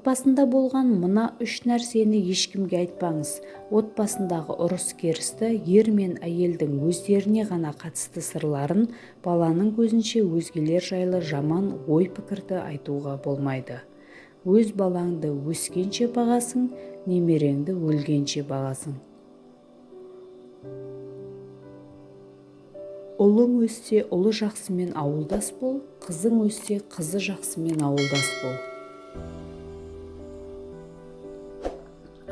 Отбасында болған мына 3 нәрсені ешкімге айтпаңыз. Отбасындағы ұрыс-керісті ер мен әйелдің өздеріне ғана қатысты сырларын баланың көзінше өзгелер жайлы жаман ой-пікірді айтуға болмайды. Өз балаңды өскенше бағасың, немереңді өлгенше бағасың. Ұлың өссе, ұлы жақсымен ауылдас бол, қызың өссе, қызы жақсымен ауылдас бол.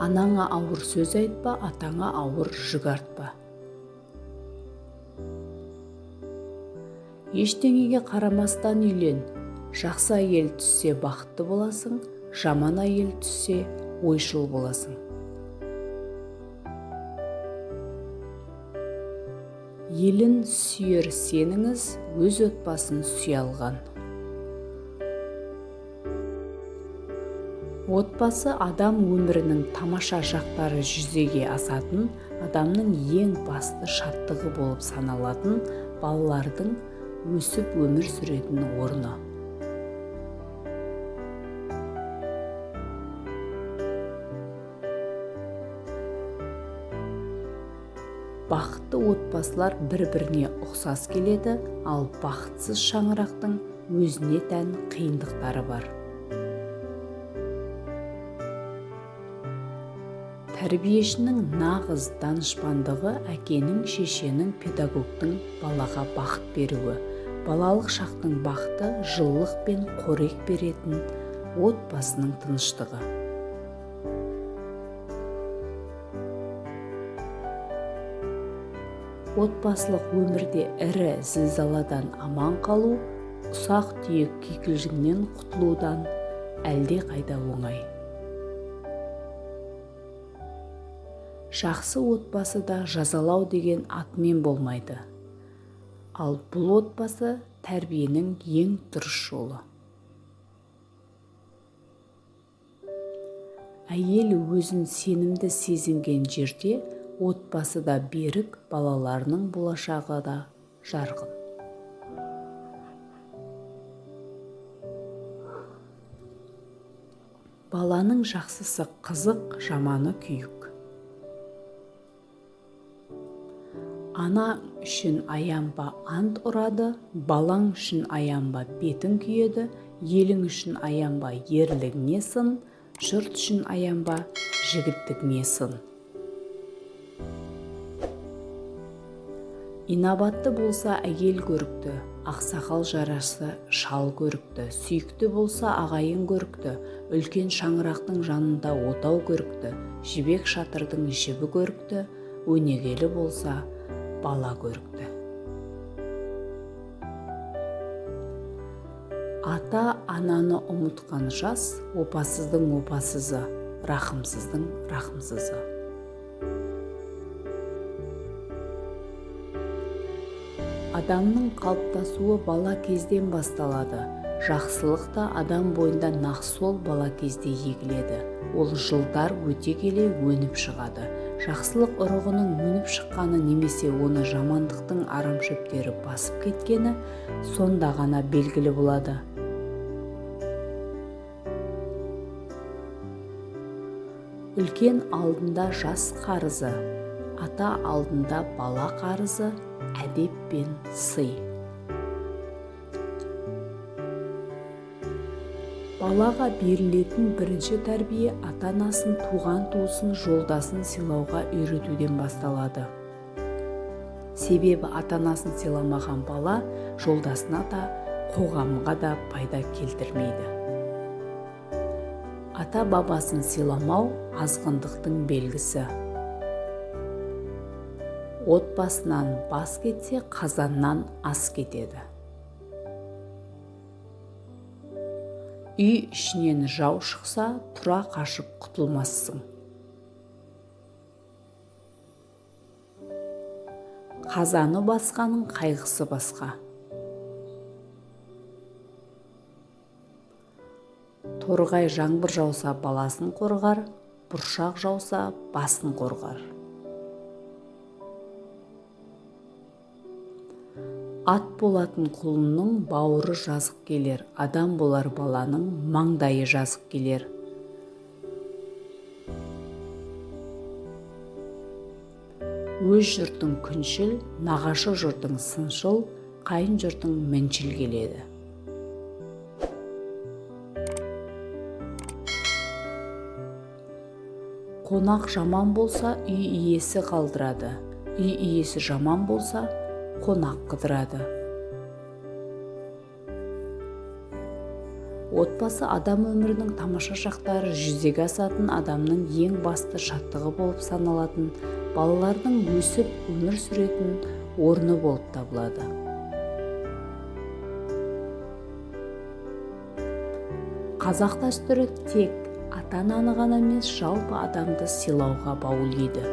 Анаңа ауыр сөз айтпа, атаңа ауыр жүк артпа. Ештеңеге қарамастан үйлен. Жақсы әйел түссе бақытты боласың, жаман әйел түссе ойшыл боласың. Елін сүйер сеніңіз, өз отбасын сүйе алған. Отбасы адам өмірінің тамаша жақтары жүзеге асатын, адамның ең басты шарттығы болып саналатын балалардың өсіп өмір сүретін орны. Бақытты отбасылар бір-біріне ұқсас келеді, ал бақытсыз шаңырақтың өзіне тән қиындықтары бар. Тәрбиешінің нағыз данышпандығы әкенің, шешенің, педагогтың балаға бақыт беруі. Балалық шақтың бақыты жылылық пен қорек беретін отбасының тыныштығы. Отбасылық өмірде ірі зілзаладан аман қалу, ұсақ түйек кикілжіңнен құтылудан әлде қайда оңай. Жақсы отбасыда жазалау деген атмен болмайды. Ал бұл отбасы тәрбиенің ең дұрыс жолы. Әйел өзін сенімді сезінген жерде отбасыда берік, балаларының болашағы да жарқын. Баланың жақсысы қызық, жаманы күйік. Ана үшін аянба, ант ұрады, балаң үшін аянба, бетің күйеді, елің үшін аянба, ерлігіңе сын, жұрт үшін аянба, жігіттігіңе сын. Инабатты болса әйел көрікті, ақсақал жарасы шал көрікті, сүйікті болса ағайын көрікті, үлкен шаңырақтың жанында отау көрікті, жібек шатырдың жібі көрікті, өнегелі болса бала көрікті. Ата ананы ұмытқан жас, опасыздың опасызы, рахымсыздың рахымсызы. Адамның қалыптасуы бала кезден басталады. Жақсылық та адам бойында нақ сол бала кезде егіледі. Ол жылдар өте келе өніп шығады. Жақсылық ұрығының өніп шыққаны немесе оны жамандықтың арамшөптері басып кеткені сонда ғана белгілі болады. Үлкен алдында жас қарызы, ата алдында бала қарызы, әдеп пен сый. Балаға берілетін бірінші тәрбие ата-анасын, туған-туысын, жолдасын сыйлауға үйретуден басталады. Себебі ата-анасын сыйламаған бала жолдасына да, қоғамға да пайда келтірмейді. Ата-бабасын сыйламау азғындықтың белгісі. Отбасынан бас кетсе, қазаннан ас кетеді. Үй ішінен жау шықса, тұра қашып құтылмассың. Қазаны басқаның қайғысы басқа. Торғай жаңбыр жауса баласын қорғар, бұршақ жауса басын қорғар. Ат болатын құлынның бауыры жазық келер, адам болар баланың маңдайы жазық келер. өз жұртың күншіл, нағашы жұртың сыншыл, қайын жұртың міншіл келеді. Қонақ жаман болса, үй иесі қалдырады. Үй иесі жаман болса, қонақ қыдырады. Отбасы адам өмірінің тамаша шақтары жүзеге асатын адамның ең басты шаттығы болып саналатын, балалардың өсіп өмір сүретін орны болып табылады. Қазақ дәстүрі тек ата-ананы ғана емес, жалпы адамды сыйлауға баулиды.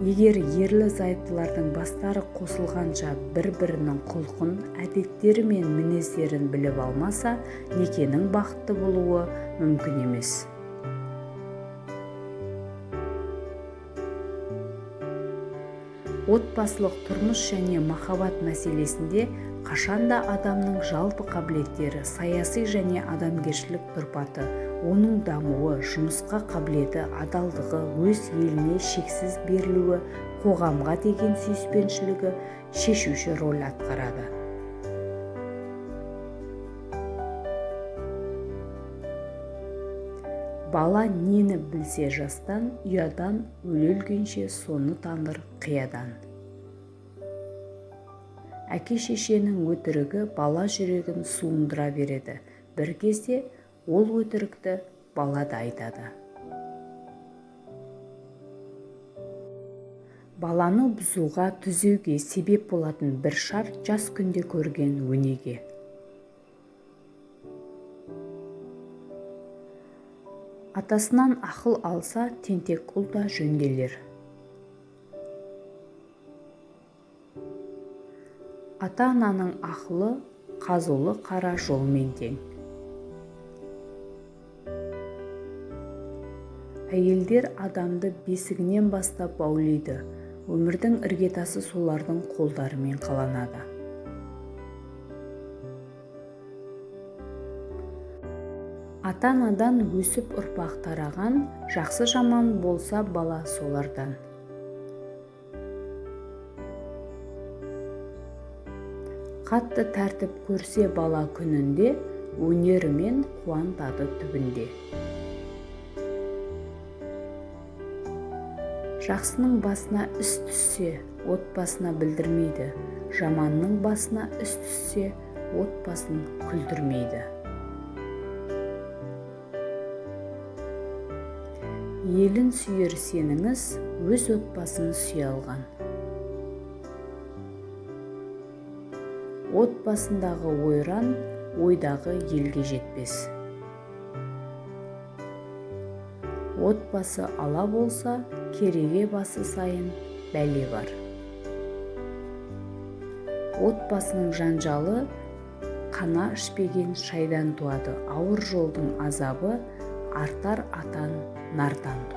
Егер ерлі-зайыптылардың бастары қосылғанша бір-бірінің құлқын, әдеттері мен мінездерін біліп алмаса, некенің бақытты болуы мүмкін емес. Отбасылық тұрмыс және махаббат мәселесінде қашанда адамның жалпы қабілеттері, саяси және адамгершілік тұрпаты, оның дамуы, жұмысқа қабілеті, адалдығы, өз еліне шексіз берілуі, қоғамға деген сүйіспеншілігі шешуші рөл атқарады. Бала нені білсе жастан, ұядан, өле-өлгенше соны таныр қиядан. Әке-шешенің өтірігі бала жүрегін суындыра береді. Бір кезде ол өтірікті бала да айтады. Баланы бұзуға, түзеуге себеп болатын бір шарт жас күнде көрген өнеге. Атасынан ақыл алса, тентек ұл да жөнделер. Ата-ананың ақылы қазулы қара жолмен тең. Әйелдер адамды бесігінен бастап баулиды. Өмірдің іргетасы солардың қолдарымен қаланады. Ата-анадан өсіп ұрпақ тараған, жақсы жаман болса бала солардан. Қатты тәртіп көрсе бала күнінде, өнерімен қуантады түбінде. Жақсының басына іс түссе, отбасына білдірмейді. Жаманның басына іс түссе, отбасын күлдірмейді. Елін сүйер сеніңіз, өз отбасын сүйе алған. Отбасындағы ойран, ойдағы елге жетпес. Отбасы ала болса, кереге басы сайын бәле бар. Отбасының жанжалы қана ішпеген шайдан туады. Ауыр жолдың азабы артар атан нардан туады.